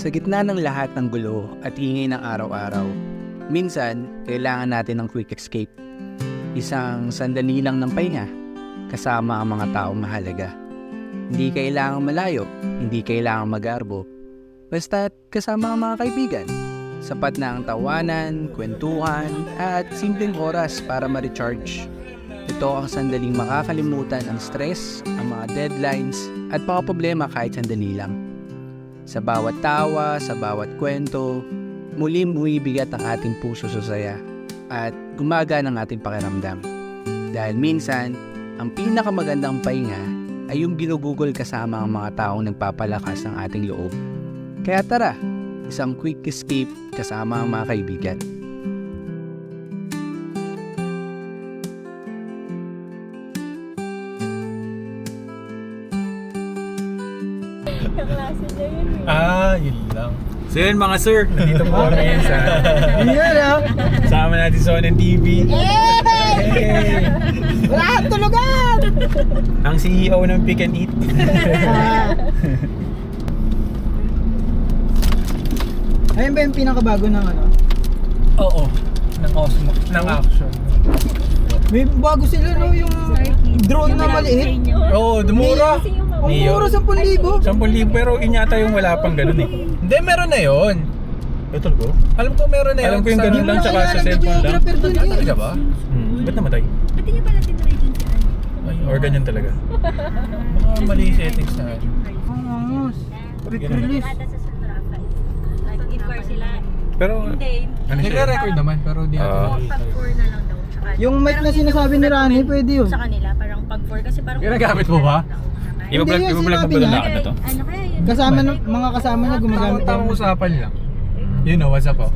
Sa gitna ng lahat ng gulo at ingay ng araw-araw, minsan kailangan natin ng quick escape. Isang sandali lang ng pahinga, kasama ang mga taong mahalaga. Hindi kailangang malayo, hindi kailangang magarbo. Basta't kasama ang mga kaibigan. Sapat na ang tawanan, kwentuhan, at simpleng oras para ma-recharge. Ito ang sandaling makakalimutan ang stress, ang mga deadlines, at mga problema kahit sandali lang. Sa bawat tawa, sa bawat kwento, muling bumibigat ang ating puso sa saya at gumagaan ang ating pakiramdam. Dahil minsan, ang pinakamagandang pahinga ay yung ginugugol kasama ang mga taong nagpapalakas ng ating loob. Kaya tara, isang quick escape kasama ang mga kaibigan. Kaklase niya yun eh. Yun lang. So yun mga sir, nandito po kami ngayon sa sama natin sa Onen TV. Hey! Wala kang tulugan! Ang CEO ng Pick and Eat. Ayun ba yung pinakabago ng ano? Oo. Ng Osmo. Ng Action. May bago sila no, yung drone na maliit. Oo, dumura. Ang mura 10,000. 10,000 pero inyata yung wala pang ganun eh. Hindi, meron na yun. Ito talaga? Alam ko meron na yun. Alam ko yung ganun lang tsaka sa cellphone lang. Talaga ba? Ba't namatay? Pati niya pala tinry dun si ano. Or ganyan talaga? Mga mali settings na. Ang Ganun. Ata sa Sundrafan. Nag-inquire sila. Pero Hindi. ano siya? Nagre-record naman pero di natin Pag 4 na lang daw. Tsaka, Yung mic na sinasabi ni Rani, pwede yun. Sa kanila, parang pag 4 kasi parang... Ginagamit mo ba? Iba-vlog Hindi, mo sinabi ba niya. lakad na to? Ano kaya yun? Kasama ng mga kasama niya gumagamit Tamang ng usapan lang. You know, what's up po?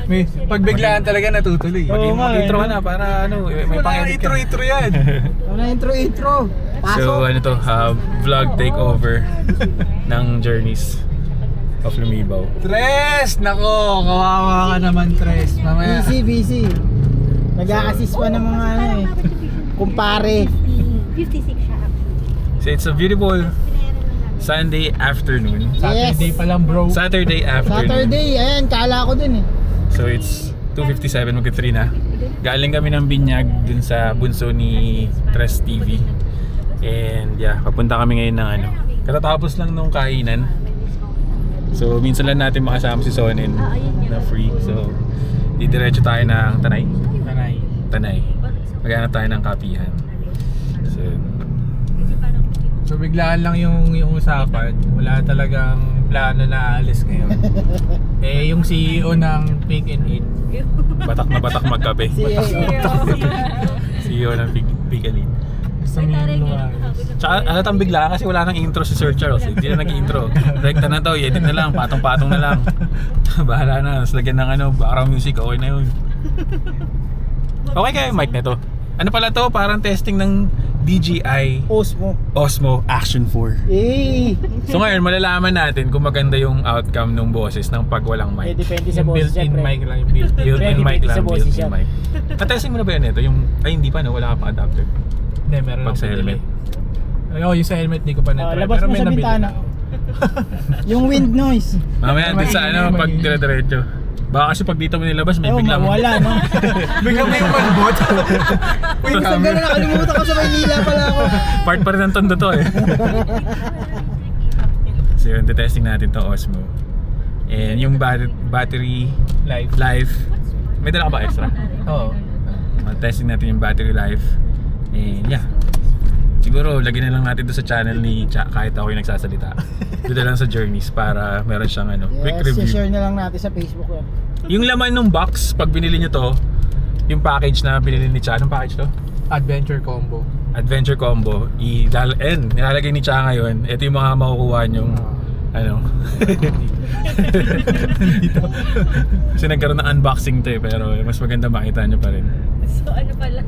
May pagbiglaan talaga natutuloy. Oo nga, Mag-intro ka na para ano, may Wala pang-edit ka. intro yan. ano intro. So ano to, vlog takeover ng Journeys of Lumibaw. Tres! Nako, kawawa ka naman, Tres. Mamaya. busy. Nag-a-assist pa ng mga ano eh. Kumpare. 56 siya actually. So it's a beautiful Sunday afternoon. Saturday pa lang, bro. Saturday afternoon. Saturday, ayan, kala ko dun eh. So it's 2:57 mag-3 na. Galing kami ng Binyag dun sa bunso ni Tres TV. And yeah, papunta kami ngayon ng ano. Katatapos lang nung kainan. So minsan lang natin makasama si Sonen na free. So didiretso tayo ng Tanay. Maghanap tayo ng kapihan. So So biglaan lang yung usapan. Wala talagang plano na aalis ngayon. Eh yung CEO ng Pick and Eat. batak na batak magkape. CEO ng Pick and Eat. Gusto mo lumayas. Tsaka alatang bigla kasi wala nang intro si Sir Charles. Hindi na nag-intro. Rekta na to, edit na lang, patong-patong na lang. Bahala na, tapos lagyan ng background music, okay na yun. Okay kaya yung mic na to? Ano pala to? Parang testing ng DJI Osmo Action 4. Eh, So ngayon, malalaman natin kung maganda yung outcome ng boses ng pag walang mic. depende sa Yung boss built-in syempre. mic lang. Yung built-in. Built-in mic Depende sa lang, boses built-in yan. mic. Na-testing mo na ba yan ito? Ay hindi pa, no? Wala ka pa adapter. Hindi, meron Pag lang sa helmet. Oo, yung sa helmet, di ko pa na-try. labas Pero mo may sa nabili bintana. na ako. Yung wind noise. Mamaya din sa pag dire-diretso. Baka kasi pag dito mo nilabas, may Oh, biglang... wala no. Bigla may malbot. Wait, sa gano'n nakalimutan ko sa Maynila pala ako. Part pa rin ng tondo to eh. So yun, testing natin to Osmo. And yung battery life. May dala ka ba extra? Oo. Testing natin yung battery life. And yeah. Siguro lagyan na lang natin doon sa channel ni Cha kahit ako yung nagsasalita. Doon na lang sa Journeys para meron siyang quick Yes, review. share na lang natin sa Facebook yan. Yung laman ng box, pag binili nyo to, yung package na binili ni Cha, anong package to? Adventure combo. Adventure combo. Nilalagay ni Cha ngayon. Ito yung mga makukuha nyong kasi nagkaroon ng unboxing to eh, pero mas maganda makita nyo pa rin. So ano pala?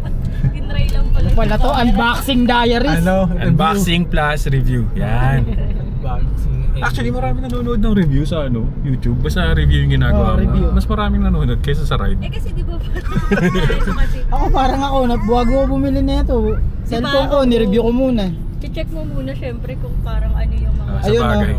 Tinry lang pala. Pala to, unboxing diaries. Unboxing plus review. Yan. Unboxing. Actually, marami nanonood ng review sa YouTube. Basta review yung ginagawa mo. review. Mas maraming nanonood kaysa sa ride. Eh kasi di ba kasi Ako parang ako, bago ako bumili na ito. Cellphone ko, nireview ko muna. check mo muna syempre kung parang ano yung mga Sa Ayun, bagay.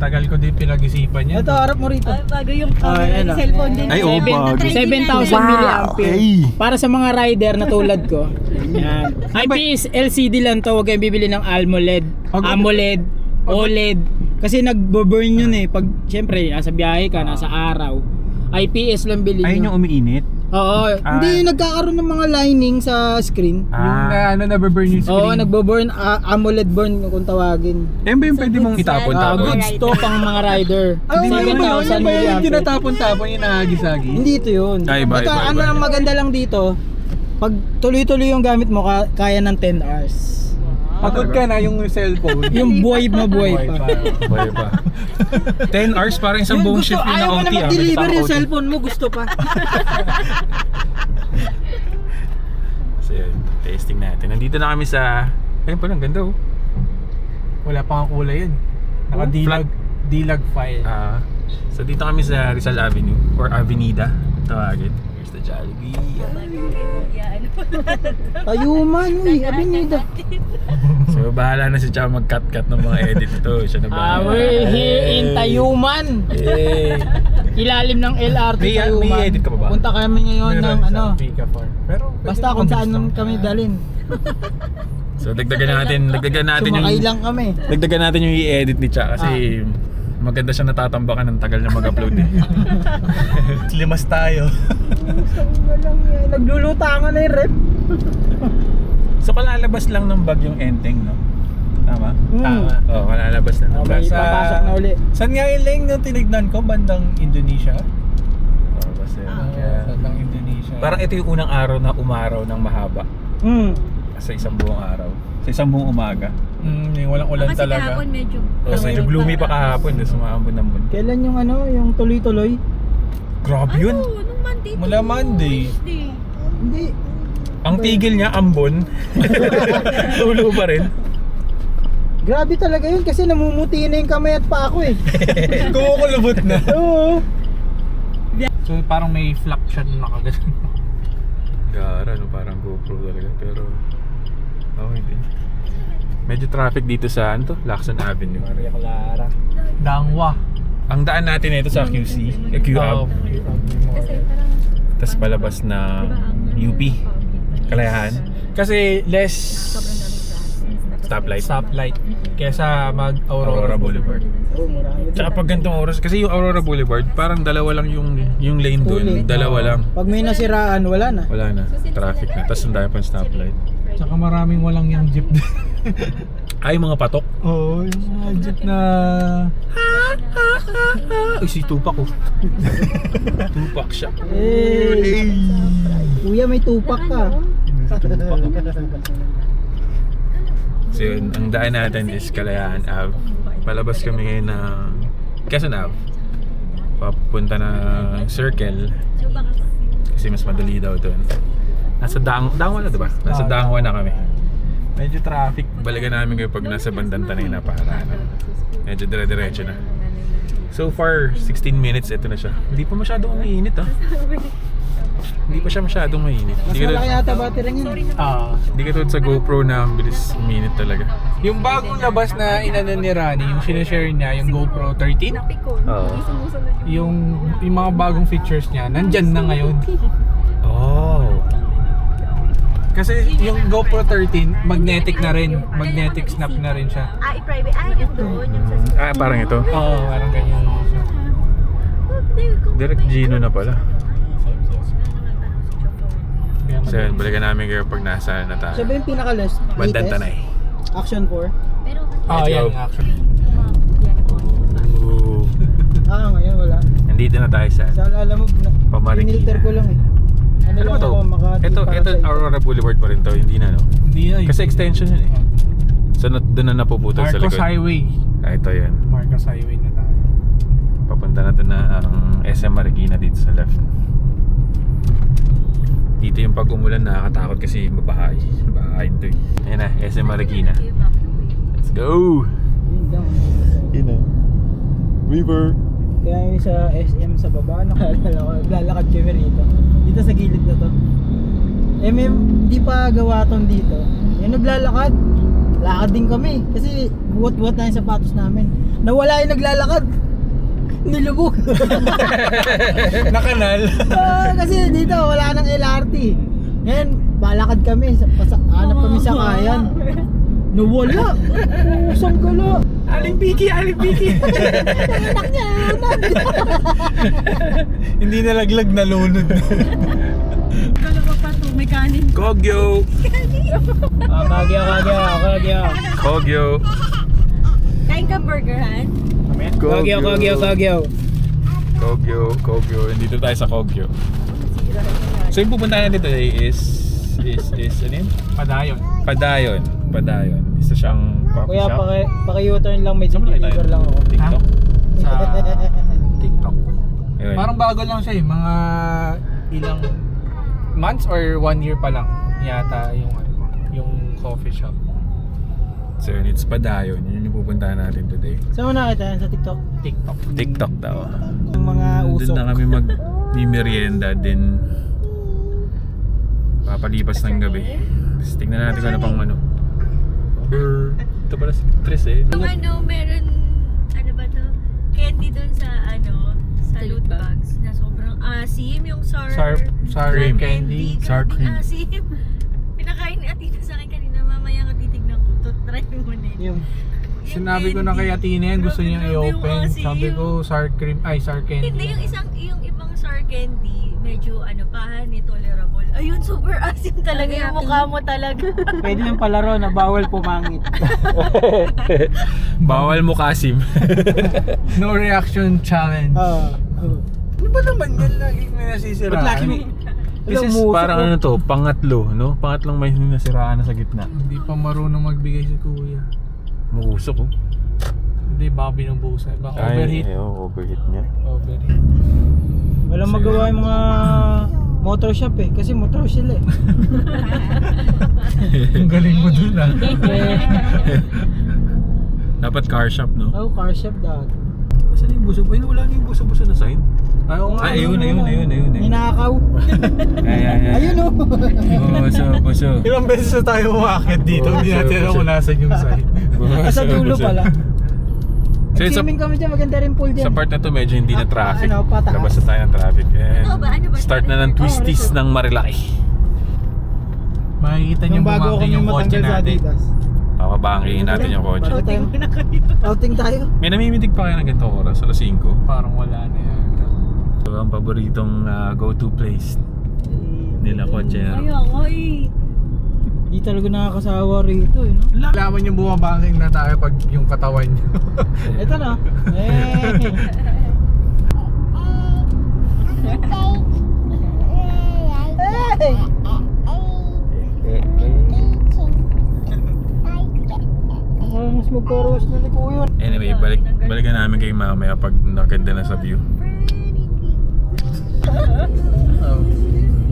Tagal ko din pinag-isipan yan. Ito, harap mo rito. Ay, bago yung Ayan na. cellphone din. Ay, oo, bago. 7,000 milliampere. Para sa mga rider na tulad ko. Yan. IPS LCD lang to, huwag kayong bibili ng AMOLED, OLED. Kasi nagbo-burn yun eh. Pag, syempre, nasa biyahe ka, nasa araw. IPS lang bilhin Ayun nyo. yung umiinit. Oo, hindi nagkakaroon ng mga lining sa screen. Yung nababurn yung screen. Oo, nagbo-burn, AMOLED burn kung tawagin. Yan ba yung pwede mong itapon-tapon? Goods to pang mga rider. 7,000 milliampere. Tinatapon-tapon yung nahagis-hagis. Hindi ito yun. Ay, iba, iba, Ano iba. lang maganda lang dito, pag tuloy-tuloy yung gamit mo, kaya ng 10 hours. Pagod ka na yung cellphone. Yung buhay pa. Buhay pa. 10 hours parang isang buong shift yung ayaw mo na-OT. na mag-deliver yung cellphone mo, gusto pa. So yun, testing natin. Nandito na kami sa... Ayun pala, ang ganda oh. Wala pa nga kulay yun. Naka-dilag file. So dito kami sa Rizal Avenue or Avenida tawagin. Here's the Jollibee. Tayuman, uy, Avenida. So bahala na si Chow mag-cut-cut ng mga edit ito. Siya na bahala. We're here in Tayuman. Yay! Ilalim ng LRT May Tayuman. edit ka pa ba? Punta kami ngayon ng ano. Pero Basta kung saan kami dalhin. So dagdagan natin Sumakay lang kami. Dagdagan natin yung i-edit ni Cha kasi maganda siya natatambakan ng tagal na mag-upload eh. Limas tayo. Naglulutangan na yung rep. So kalalabas lang ng bagyong Enteng, no? Tama? Tama. Oo, kalalabas lang ng Okay, bagyo. papasok na uli. Saan nga yung lane nung tinignan ko? Bandang Indonesia? Oo, kasi Bandang Indonesia. parang ito yung unang araw na umaraw ng mahaba sa isang buong araw. Sa isang buong umaga. Yung walang ulan Kasi talaga. kahapon medyo... Kasi medyo gloomy pa kahapon, tapos umaambon-ambon. Kailan yung ano, yung tuloy-tuloy? Grabe yun! Ano? Nung Monday to Mula Monday. Wednesday. Hindi. Ang tigil niya, ambon. Tulo pa rin. Grabe talaga yun kasi namumuti na yung kamay at pa ako eh. Kumukulubot na. Oo. So parang may fluction na kagad. Gara, no? Parang GoPro talaga. Pero, hindi. Medyo traffic dito sa, ano to? Lacson Avenue. Maria Clara. Dangwa. Ang daan natin ito sa QC, QAB. Kasi parang... Tapos palabas na UP, Kalayahan. Kasi less Stoplight. kesa mag Aurora Boulevard. Oo, marami. Tsaka pag ganitong oras, kasi yung Aurora Boulevard, parang dalawa lang yung lane doon. Dalawa lang. Pag may nasiraan, wala na. Wala na. Traffic na. Tapos ang dami pang stoplight. Tsaka maraming walang yung jeep. Ay, mga patok. Oo, yung mga jeep na... Ay, si Tupac oh. Tupac siya. Eh, kuya, may tupak ka. So yun, ang daan natin is Kalayahan Ave. Palabas kami ngayon ng Quezon Ave. Papunta ng Circle. Kasi mas madali daw doon. Nasa Dangwa na diba? Nasa Dangwa na kami. Medyo traffic. Balikan namin kayo pag nasa bandang Tanay na para ano. Medyo dire-diretso na. So far, 16 minutes ito na siya. Hindi pa masyadong mainit Hindi pa siya masyadong mainit. Mas malaki yata battery niya. Hindi ka tulad sa GoPro na ang bilis minute talaga. Yung bagong labas na inanan ni Rani, yung sinashare niya, yung GoPro 13, Oo. yung mga bagong features niya, nandyan na ngayon. Oh. Kasi yung GoPro 13, magnetic na rin. Magnetic snap na rin siya. i-private. Yung doon. Yung sa... Parang ito. Oo, parang ganyan siya. Direct Gino na pala. Kaya So yun, balikan namin kayo pag nasa na tayo. Siya ba yung pinaka-last? Bandang latest? Tanay. Action 4? Pero... Oh, yan actually. Ooh. Ngayon wala. Nandito na tayo sa... Sa alala mo, Pamarikina. pinilter ko lang eh. Ano ba lang to? ako, Makati Ito para sa- Aurora Boulevard pa rin to, hindi na no? Hindi na. Kasi extension yun eh. So doon na napuputol sa Marcos likod. Highway. Ito yun. Marcos Highway na tayo. Papunta na to na ang SM Marikina dito sa left. Dito yung pag umulan nakakatakot kasi mabahay. Bahay ito eh. Ayan na, SM Marikina. Let's go! Yun lang. Yun na. River. Kaya yung sa SM sa baba, nakalala ko, lalakad kami rito. Dito sa gilid na to. Hindi pa gawa ton dito. Yung naglalakad, lakad din kami. Kasi buwat-buwat na yung sapatos namin. Nawala yung naglalakad. Nilubog. Nakanal. Kasi dito wala nang LRT. Ngayon, balakad kami. Hanap kami sa kayan. Nawala. Usang gala. Aling Piki, Aling Piki. Anak niya. Hindi nalaglag, nalunod. Dalawa pa to, may kanin. Kogyo. Kagyo. Kogyo. Kain ka burger, Han? Kagyo. Kogyo. Nandito tayo sa Kogyo. So yung pupuntahan natin today is ano yun? Padayon. Isa siyang coffee Kuya, shop. paki-U-turn lang. May Saan ba tayo? deliver lang ako. TikTok. Sa TikTok. Ayun. Parang bago lang siya eh. Mga ilang months or 1 year pa lang yata yung coffee shop. So yun, it's Padayon. Yun yung pupuntahan natin today. Saan mo nakita yan sa TikTok? TikTok daw. Yung mga usok. Doon na kami mag-merienda din. Papalipas ng gabi. Tapos tingnan natin kung ano pang ano. Ito pala si Tris eh. Yung meron, ano ba to? Candy dun sa, sa loot bags na sobrang asim. Yung sour Sour candy. Sour Grabe cream. asim. Pinakain ni Atina sa akin kanina. Mamaya nga titignan ko. Try mo na yun. Yung Sinabi ko na kay Atina yan, gusto niya i-open. Sabi ko sour candy. Hindi, yung ibang sour candy, medyo tolerable. Ayun, super asim talaga yung mukha mo talaga. pwede yung palaro na bawal pumangit. Bawal mo kasim. No reaction challenge. Ano ba naman yan? Lagi may nasisiraan. Ba't lagi may... This is parang ano to, pangatlo, no? Pangatlong may nasiraan na sa gitna. Hindi pa marunong magbigay si kuya. Muusok oh. Hindi, baka binubusan. Baka overheat. Overheat niya. Overheat. Walang magawa yung mga motor shop eh. Kasi motor sila eh. Ang galing mo dun ah. Dapat car shop, no? Oh, car shop dati. Saan yung buso? Ayun, wala na yung buso-buso na sign. Ayaw nga. Ayun. Ninakaw. Ayun Ayun oh. Buso. Ilang beses na tayo umakit dito. Hindi natin alam kung nasan yung site. Sa dulo pala. So it's Swimming kami dyan. Maganda rin pool dyan. sa part na to medyo hindi na traffic. Pataas. Labas na tayo ng traffic. And Ano ba? start na ng twisties ng Marilaki. Makikita niyo Nung bago bumangkin kami yung kotse matanggal sa natin. Adidas. Papabangkihin natin yung kotse. Outing tayo. May namimitig pa kayo ng ganitong oras, alas 5. Parang wala na yan. So ang paboritong go-to place nila kotsero. Di talaga nakakasawa rito eh, no? Laman yung bumabangking na tayo pag yung katawan niyo. Ito na. Mas magkaroos na ni Kuya. Anyway, balikan namin kayo mamaya pag nakaganda na sa view.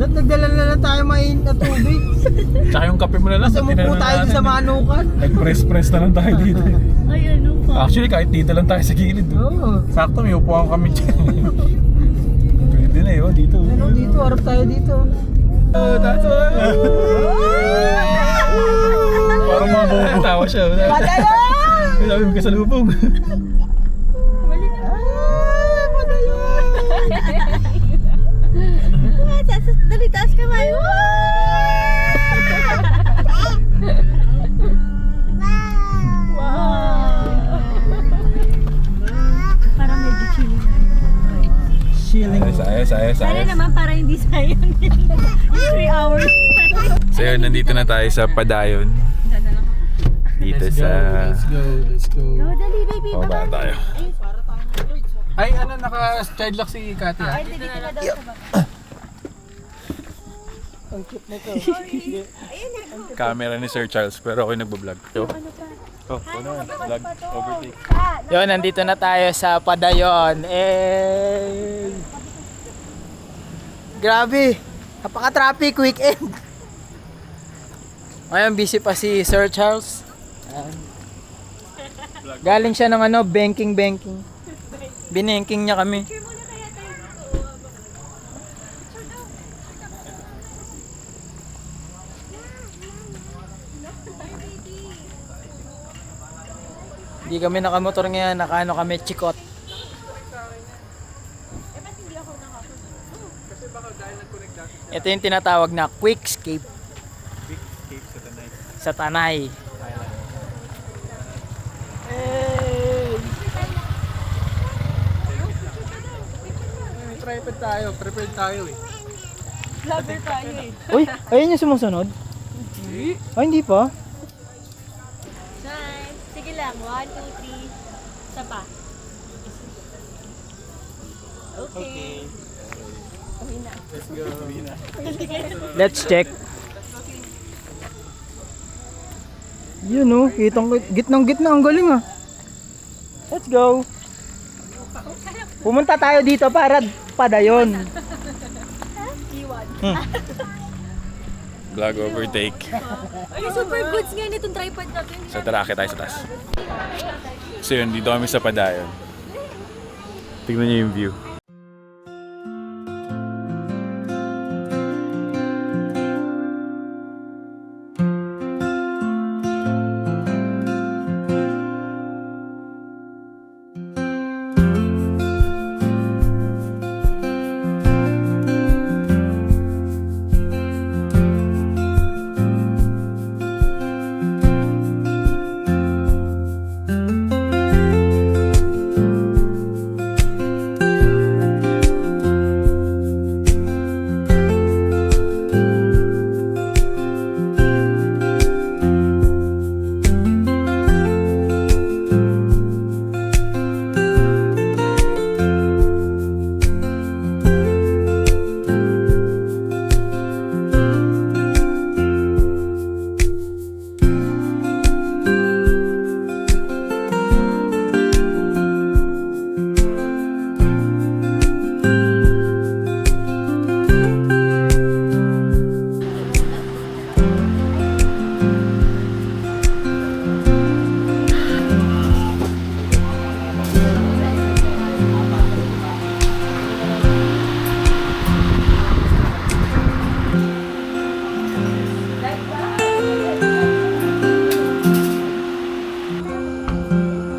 Nagdala na lang tayo mainit na tubig. Tsaka yung kape mo na lang. Kasi umupo tayo sa manukan. Nag-press na lang tayo dito. Ay, ano pa? Actually, kahit dito lang tayo sa gilid. Oo. Sakto, may upuan kami dyan. Pwede na yun, dito. Ano dito? Harap tayo dito. That's all. Parang mabubo. Tawa siya. Padayon! Sabi mo kasalubong. Dali, taas kamay. Parang medyo chilling na yun. Chilling. Ayos. Sana naman para hindi sayang yung 3 hours. So yun, nandito na tayo sa Padayon. Dito Let's sa... go. Go, dali, baby. Baba tayo. Ay, naka-child lock si Katia. Ay, dito na daw sa baba. Ang cute nito. Camera ni Sir Charles, pero ako'y nagbablog. Oh, vlog, overtake. Yun, nandito na tayo sa Padayon. Grabe. Napaka-traffic weekend. Ngayon, busy pa si Sir Charles. Galing siya ng banking. Binanking niya kami. Hindi kami nakamotor ngayon, nakaano kami, chikot. Ito yung tinatawag na quick escape sa Tanay. Hey! May tripod tayo, prepared tayo eh. Vlogger tayo eh. Uy, ayun yung sumusunod? Hindi. Ay, hindi pa. Nice. Sige lang. 1, 2, 3. Isa pa. Okay. Let's go. Let's check. Yun oh, gitnang-gitna, ang galing ah. Let's go. Pumunta tayo dito para padayon. Vlog overtake. Ay, super goods nga nitong tripod natin. So tara, akit tayo sa taas. So yun, dito kami sa Padayon. Tignan niyo yung view.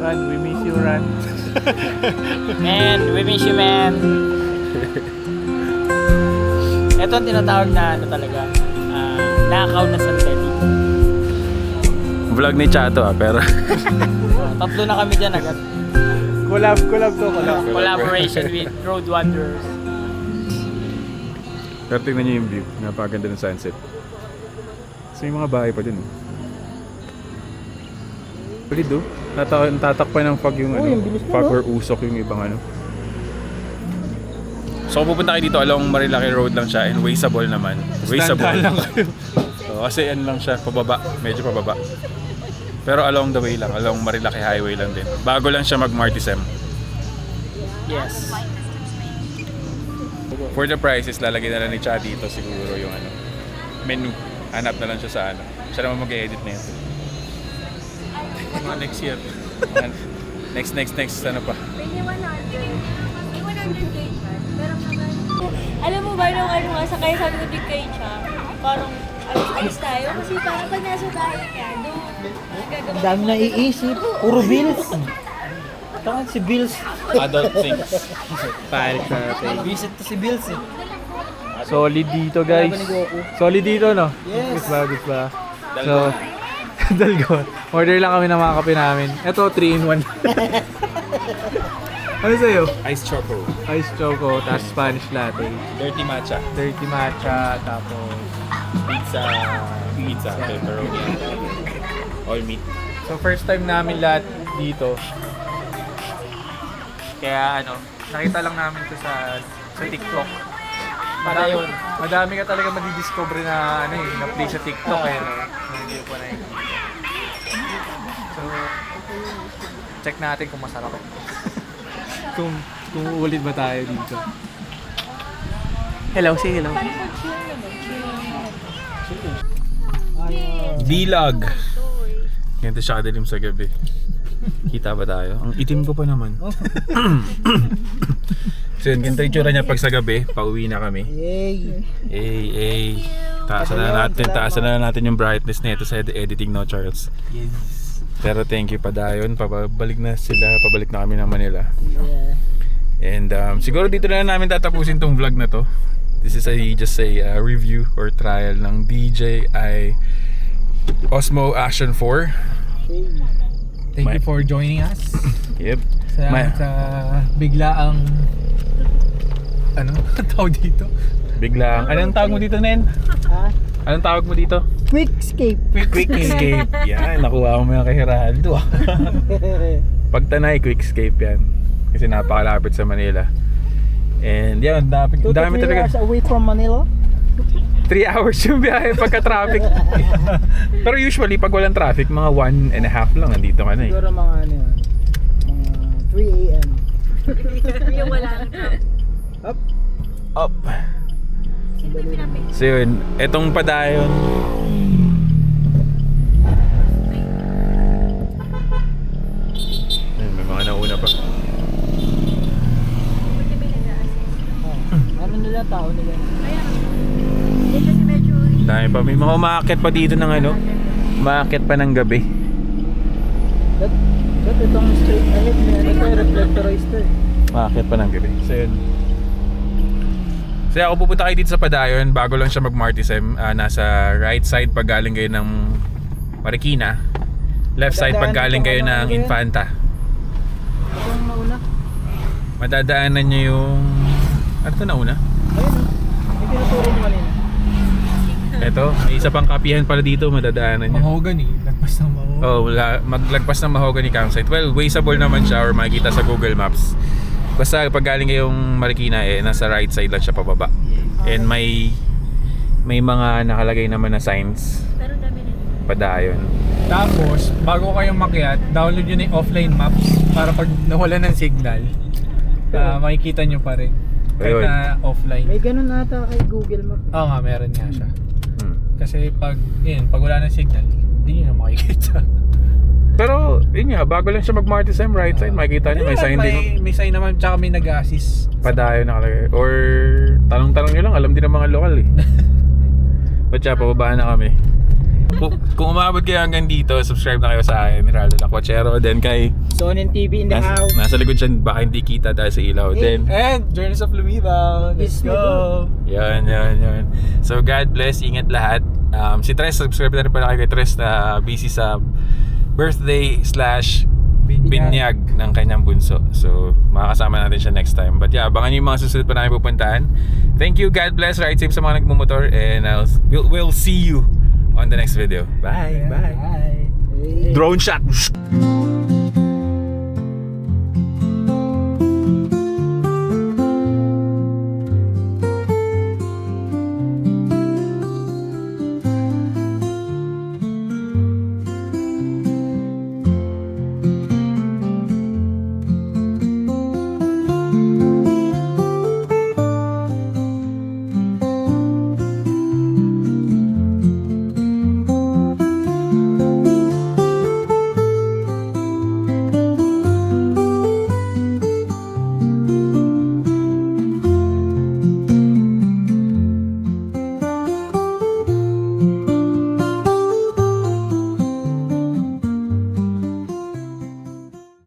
Ran, we miss you, Ran. Man, we miss you, man. Ito ang tinatawag na ano talaga, nakaw na sandali. Vlog ni Chato pero Tatlo na kami dyan agad. Collab to. Collaboration with Road Wanderers. pero tignan niyo yung view. Napakaganda ng sunset. So yung mga bahay pa dun. Solid oh. Tatakpan ng fog yung yung bilis na, fog no? or usok yung ibang ano. So kung pupunta kayo dito along Marilaki Road lang siya and wasteable naman. Wasteable. lang kayo. So, kasi ano lang siya, pababa, medyo pababa. Pero along the way lang, along Marilaki Highway lang din. Bago lang siya mag-Martisem. Yes. For the prices, lalagyan na lang ni Cha dito siguro yung ano, menu. Hanap na lang siya sa ano. Siya naman mag-edit na ito. Mga next year. Next, ano pa? May 100K. Pero naman. Alam mo ba nung ano nga, sa kaya sabi ko din kay Cha, parang alis tayo. Kasi parang pag nasa bahay ka, doon gagawa. Ang dami na iisip. Puro bills. Tangan si Bills. Adult things. Parik natin. Visit to si Bills eh. Solid dito, guys. Solid dito, no? Yes. Good ba? So, Dalgona. Order lang kami ng mga kape namin. Ito, 3-in-1. Ano sa'yo? Ice Choco. Ice Choco, tapos Spanish Latte. Dirty Matcha. Dirty Matcha, tapos Pizza. Pepperoni. All meat. So first time namin lahat dito. Kaya ano, nakita lang namin to sa TikTok. Padayon. Madami ka talaga madidiscover na ano na play sa TikTok eh. No? Hindi ko na So, check natin kung masarap. kung uulit ba tayo dito. Hello, say hello. Vlog. Ganito siya kadilim sa gabi. Kita ba tayo? Ang itim ko pa naman. So yun, ganito yung tsura niya pag sa gabi. Pauwi na kami. Taasan na natin yung brightness nito sa editing, no Charles? Yes. Pero thank you Padayon, pabalik na kami ng Manila. Yeah. And siguro dito na namin tatapusin tong vlog na to. This is just a review or trial ng DJI Osmo Action 4. Thank you for joining us. Yep. Salamat sa biglaang tawag dito? Biglang, anong tawag mo dito, Nen? Ha? Anong tawag mo dito? Quick escape. Quick escape. Yan, nakuha mo yung kay Geraldo. Pagtanay, quick escape yan. Kasi napakalapit sa Manila. And yan, dami talaga. 2 to 3 hours away from Manila. 3 hours yung biyahe pagka traffic. Pero usually, pag walang traffic, mga 1.5 lang, nandito ka na eh. Siguro mga ano yun, mga 3 a.m. Yung wala nang Up. Sino yung pinapay? So yun, etong Padayon. Ayun, may mga nauna pa. Ba't kami nag-a-assist? Ano nila tao nila? Kaya, hindi kasi medyo... Dami pa, may mga umaakit pa dito ng umaakit pa ng gabi. That itong straight ahead na ito reflectorized to eh. Umaakit pa ng gabi. So yun. So ako pupunta kayo dito sa Padayon, bago lang siya mag-Martisem. Nasa right side pag galing kayo ng Marikina. Left side pag galing kayo ng Infanta. Itong nauna. Madadaanan nyo yung... Ano ito nauna? Ayun o. May tinuturo mo kanina. Ito, may isa pang kapihan pala dito, madadaanan nyo. Mahogany. Lagpas ng mahogany. Oh, maglagpas ng Mahogany campsite. Well, wasteable naman siya or makikita sa Google Maps. Basta pag galing kayong Marikina nasa right side lang siya pababa. And may mga nakalagay naman na signs. Pero dami na dito. Padayon. Tapos, bago kayong makyat, download yun yung offline maps para pag nawala ng signal, makikita nyo pa rin. Kahit Ayun. na offline. May ganun ata kay Google Map. Oo nga, meron nga siya. Kasi pag wala ng signal, hindi nyo na makikita. Pero, yun nga, bago lang siya mag-Martisem, right side, makikita niyo, may sign din. May sign naman, tsaka may nag-assist. Padayon nakalagay. Or, tanong-tanong nyo lang, alam din ng mga lokal eh. But siya, pababaan na kami. Kung umabot kayo hanggang dito, subscribe na kayo sa akin, Geraldo Lacuachero. Then kay... Sonin TV in the house. Nasa likod siya, baka hindi kita dahil sa ilaw. Then, And Journeys of Lumibang. Let's go! Yan. So God bless, ingat lahat. Si Tres, subscribe na rin pala kay Tres na busy sa birthday/binyag ng kanyang bunso. So makakasama natin siya next time. But yeah, abangan niyo yung mga susunod pa namin pupuntahan. Thank you, God bless, ride safe sa mga nagmumotor. And we'll see you on the next video. Bye. Hey. Drone shot.